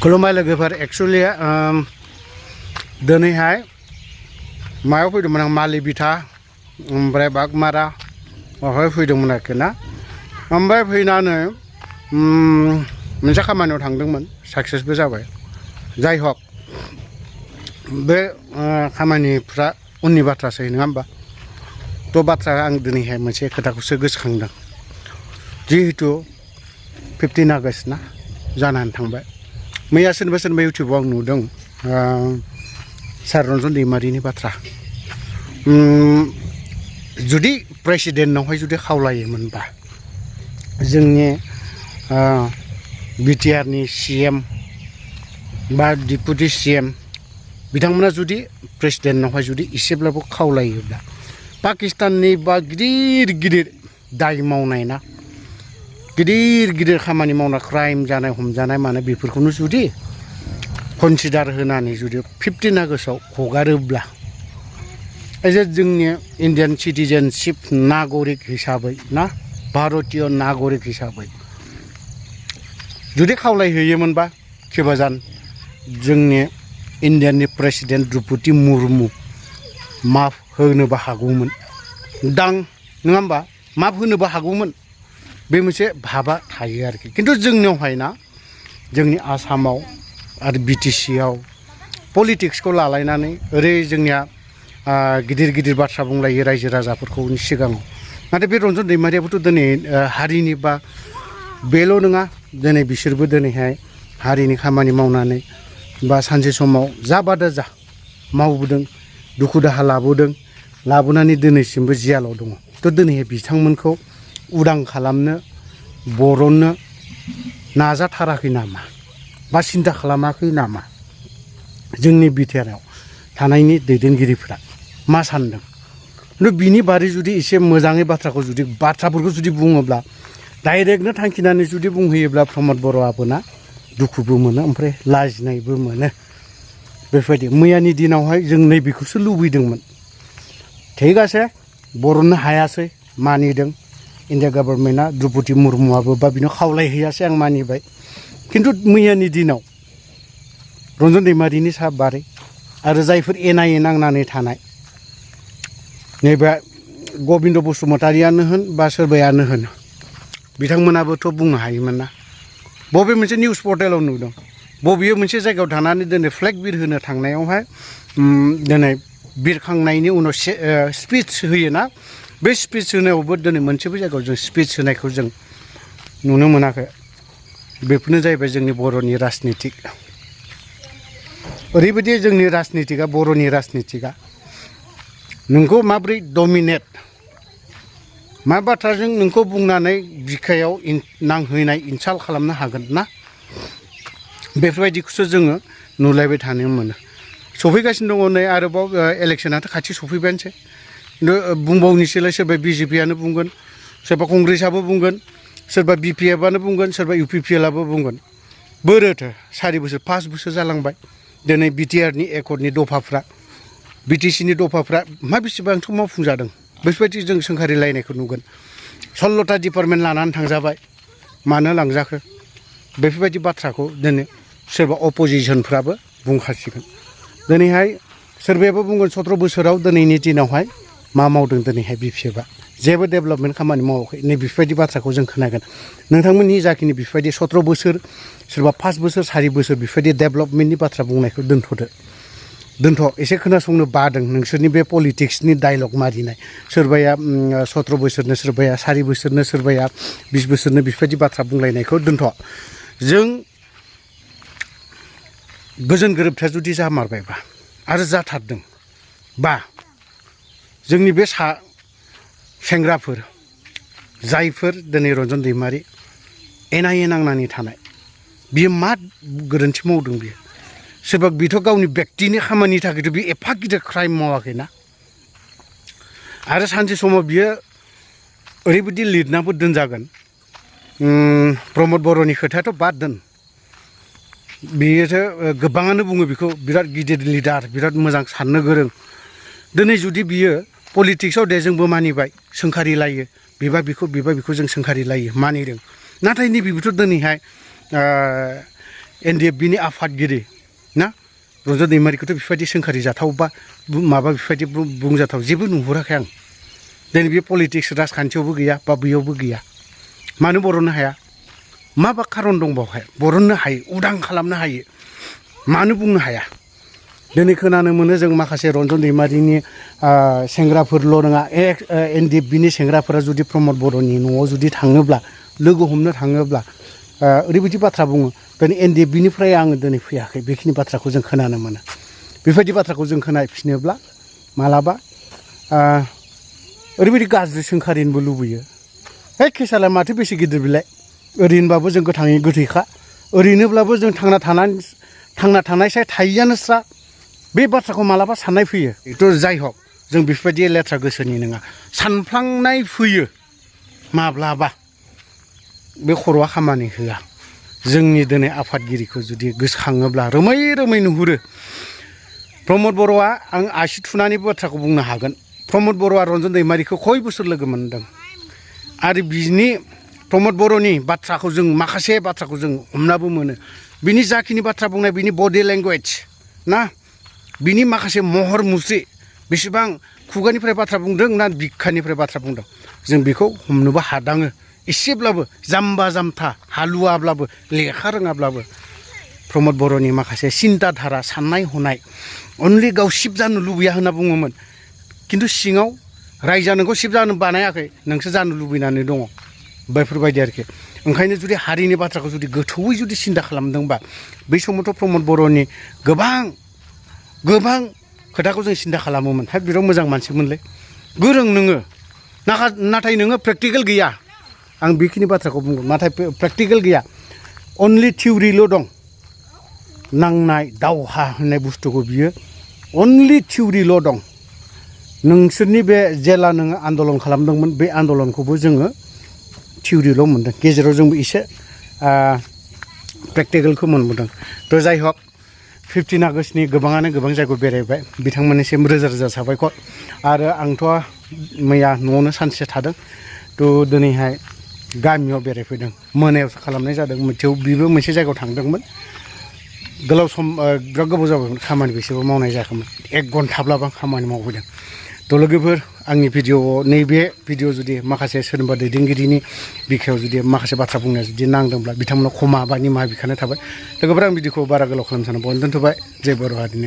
खुलुमबाय लोगोफोर एक्चुअली दिनैहाय मायाव फैदोंमोन आं मालि बिथा ओमफ्राय बागमारा बेवहाय फैदोंमोन आरोखि ना ओमफ्राय फैनानै मोनसे खामानियाव थांदोंमोन साक्सेसबो जाबाय जाय हक बे खामानिफ्रा उननि बाथ्रासै नङा होमबा थ' बाथ्राया आं दिनैहाय मोनसे खोथाखौसो गोसोखांदों जिहेतु 15 आगस्ट ना जानानै थांबाय मैया सोरबा इउटुबाव आं नुदों सार रन्जन दैमारिनि बाथ्रा जुदि प्रेसिडेन्टनावहाय जुदि खावलायोमोनबा जोंनि बिटिआरनि CM बा डिपुटि CM बिथांमोना जुदि प्रेसिडेन्टनावहाय जुदि एसेब्लाबो खावलायोब्ला पाकिस्ताननि बा गिदिर गिदिर दाय मावनाय ना गिदिर गिदिर खामानि मावना क्राइम जानाय हमजानाय माने बेफोरखौनो जुदि कनसिडार होनानै जुदि 15 आगस्टआव हगारोब्ला एज जोंनि इन्डियान सिटिजेनशिप नागरिक हिसाबै ना भारतीय नागरिक हिसाबै जुदि खावलायहैयोमोनबा केबाजान जोंनि इन्डियानि प्रेसिडेन्ट द्रौपदी मुर्मु माफ होनोबो हागौमोन दां नङा होमबा माफ होनोबो हागौमोन बे मोनसे भाबा थायो आरोखि खिन्थु जोंनियावहाय ना जोंनि आसामाव आरो BTCआव पलिटिक्सखौ लालायनानै ओरै जोंनिया गिदिर गिदिर बाथ्रा बुंलायो रायजो राजाफोरखौ सिगाङाव नाथाय बे रन्जन दैमारियाबोथ' दिनै हारिनि बा बेल' नङा दिनै बिसोरबो दिनैहाय हारिनि खामानि मावनानै बा सानसे समाव जा बादा जा मावबोदों दुखु दाहा लाबोनानै दिनैसिमबो जियालाव दङ थ' दिनैहाय बिथांमोनखौ उदां खालामनो बरननो नाजाथाराखै नामा बा सिन्था खालामाखै नामा जोंनि बिटिआरआव थानायनि दैदेनगिरिफोरा मा सानदों खिन्थु बिनि बारै जुदि एसे मोजाङै बाथ्राफोरखौ जुदि बुङोब्ला डाइरेक्टनो थांखिनानै जुदि बुंहैयोब्ला प्रमद बर'आबो ना दुखुबो मोनो ओमफ्राय लाजिनायबो मोनो बेफोरबायदि मैयानि दिनावहाय जों नैबेखौसो लुबैदोंमोन थिग आसे बरननो हायासै मानिदों इन्डिया गभर्नमेन्टआ द्रौपदी मुर्मुआबो बा बिनो खावलायहैयासै आं मानिबाय खिन्थु मैयानि दिनाव रन्जन दैमारिनि सा बारै आरो जायफोर एनायै नांनानै थानाय नैबे गबिन्द बसुमतारियानो होन बा सोरबायानो होन बिथांमोनाबोथ' बुंनो हायोमोन ना बबे मोनसे निउस पर्टेलाव नुदों बबे मोनसे जायगायाव थानानै दिनै फ्लेग बिर होनो थांनायावहाय दिनै बिरखांनायनि उनाव स्पिच होयोना बे स्पिच होनायावबो दिनै मोनसेबो जायगायाव जों स्पिच होनायखौ जों नुनो मोनाखै बेफोरनो जाहैबाय जोंनि बर'नि राजनितिक ओरैबायदि जोंनि राजनितिकआ बर'नि राजनितिकआ नोंखौ माब्रै डमिनेट मा बाथ्राजों नोंखौ बुंनानै बिखायाव नांहैनाय इनसाल्ट खालामनो हागोन ना बेफोरबायदिखौसो जोङो नुलायबाय थानो मोनो सफैगासिनो दङ नै आरोबाव इलेक्सनाथ' खाथि सफैबायानोसै खिन्थु बुंबावनिसैलाय सोरबा BJPआनो बुंगोन सोरबा कंग्रेसआबो बुंगोन सोरबा BPFआनो बुंगोन सोरबा UPPLआबो बुंगोन बोरोथो 4 बोसोर 5 बोसोर जालांबाय दिनै बिटिआरनि एकर्डनि दफाफ्रा BTCनि दफाफ्रा मा बेसेबांथ' मावफुंजादों बेफोरबायदि जों सोंखारिलायनायखौ नुगोन 16टा डिपार्टमेन्ट लानानै थांजाबाय मानो लांजाखो बेफोरबायदि बाथ्राखौ दिनै सोरबा अपोजिसनफ्राबो बुंखासिगोन दिनैहाय सोरबायाबो बुंगोन 17 बोसोराव दिनैनि दिनावहाय मा मावदों दिनैहाय BPFआ जेबो डेभेलपमेन्ट खामानि मावाखै नै बेफोरबायदि बाथ्राखौ जों खोनागोन नोंथांमोननि जाखिनि बेफोरबायदि 17 बोसोर सोरबा 5 बोसोर 4 बोसोर बेफोरबायदि डेभेलपमेन्टनि बाथ्रा बुंनायखौ दोनथ' एसे खोनासंनो बादों नोंसोरनि बे पलिटिक्सनि डायलग मारिनाय सोरबाया 17 बोसोरनो सोरबाया 4 बोसोरनो सोरबाया 20 बोसोरनो बेफोरबायदि बाथ्रा बुंलायनायखौ दोनथ' जों गोजोन गोरोबथाया जुदि जामारबायबा आरो जाथारदों बा जोंनि बे सेंग्राफोर जायफोर दिनै रन्जन दैमारि एनायै नांनानै थानाय बियो मा गोरोन्थि मावदों बियो सोरबा बेथ' गावनि बेक्तिनि खामानिनि थाखायथ' बे एफा गिदिर क्राइम मावाखैना आरो सानसे समाव बियो ओरैबायदि लिरनाबो दोनजागोन प्रमद बर'नि खोथायाथ' बाद दोन बियोसो गोबाङानो बुङो बेखौ बिराद गिदिर लिडार बिराद मोजां साननो गोरों दिनै जुदि बियो पलिटिक्सआव दे जोंबो मानिबाय सोंखारिलायो बिबा बिखौ जों सोंखारिलायो मानिदों नाथाय नैबेबोथ' दिनैहाय NDFB नि आफादगिरि ना रन्जन दैमारिखौथ' बेफोरबायदि सोंखारि जाथाव बा माबा बेफोरबायदि बुंजाथाव जेबो नुहुराखै आं दिनै बे पलिटिक्स राजखान्थियावबो गैया बा बैयावबो गैया मानो बरननो हाया माबा खारन दं बावहाय बरननो हायो उदां खालामनो हायो मानो बुंनो हाया दिनै खोनानो मोनो जों माखासे रन्जन दैमारिनि सेंग्राफोरल' नङा NDFB नि सेंग्राफोरा जुदि प्रमद बर'नि न'आव जुदि थाङोब्ला लोगो हमनो थाङोब्ला ओरैबायदि बाथ्रा बुङो दिनै NDFB निफ्राय आङो दिनै फैयाखै बेखिनि बाथ्राखौ जों खोनानो मोनो बेफोरबायदि बाथ्राखौ जों खोनाफिनोब्ला मालाबा ओरैबायदि गाज्रि सोंखारिनोबो लुबैयो है केसालाय माथो बेसे गिदिर बिलाय ओरैनोबाबो जों गोथाङै गोथैखा ओरैनोब्लाबो जों थांना थानायसाय थायैयानो स्रा बे बाथ्राखौ मालाबा साननाय फैयो बेथ' जाय हक जों बेफोरबायदि लेथ्रा गोसोनि नङा सानफ्लांनाय फैयो माब्लाबा बे खर'आ खामानि होआ जोंनि दिनै आफादगिरिखौ जुदि गोसोखाङोब्ला रोमै रोमै नुहुरो प्रमद बर'आ आं आसि थुनानै बाथ्राखौ बुंनो हागोन प्रमद बर'आ रन्जन दैमारिखौ खय बोसोर लोगो मोनदों आरो बिनि प्रमद बर'नि बाथ्राखौ जों माखासे बाथ्राखौ जों हमनाबो मोनो बिनि जाखिनि बाथ्रा बुंनाय बिनि बडि लेंगुवेज ना बिनि माखासे महर मुस्रि बेसेबां खुगानिफ्राय बाथ्रा बुंदों ना बिखानिफ्राय बाथ्रा बुंदों जों बेखौ हमनोबो हादाङो एसेब्लाबो जाम्बा जाम्था हालुवाब्लाबो लेखा रोङाब्लाबो प्रमद बर'नि माखासे सिन्ता धारा साननाय हनाय अनलि गाव सिब जानो लुबैया होनना बुङोमोन खिन्थु सिङाव रायजोआ नोंखौ सिब जानो बानायाखै नोंसो जानो लुबैनानै दङ बेफोरबायदि आरोखि ओंखायनो जुदि हारिनि बाथ्राखौ जुदि गोथौयै जुदि सिन्ता खालामदोंबा बै समावथ' प्रमद बर'नि गोबां खोथाखौ जों सिन्ता खालामोमोन हा बिराद मोजां मानसिमोनलै गोरों नोङो नाथाय नोङो प्रेक्टिकेल गैया आं बेखिनि बाथ्राखौ बुंगोन नाथाय प्रेक्टिकेल गैया अनलि थिउरिल' दं नांनाय दावहा होननाय बुस्थुखौ बियो अनलि थिउरिल' दं नोंसोरनि बे जेला नोङो आन्दलन खालामदोंमोन बे आन्दलनखौबो जोङो थिउरिल' मोनदों गेजेराव जोंबो एसे प्रेक्टिकेलखौ मोनबोदों थ' जाय हक 15 आगष्टनि गोबाङानो गोबां जायगायाव बेरायबाय बिथांमोननिसिम रोजा रोजा साबायखर आरो आंथ' मैया न'आवनो सानसे थादों थ' दिनैहाय गामियाव बेरायफैदों मोनायावसो खालामनाय जादों थेव बेबो मोनसे जायगायाव थांदोंमोन गोलाव सम बिराद गोबाव जाबायमोन खामानिखौ एसेबो मावनाय जायाखैमोन 1 घन्टाब्लाबो आं खामानि मावफैदों थ' लोगोफोर आंनि भिडिअ'आव नैबे भिडिअ' जुदि माखासे सोरनिबा दैदेनगिरिनि बिखायाव जुदि माखासे बाथ्रा बुंनाया जुदि नांदोंब्ला बिथांमोना क्षमा बा निमाहा बिखानाय थाबाय लोगोफोर आं भिडिअ'खौ बारा गोलाव खालामनो साना बावनो दोनथ'बाय जय बर' हारिनि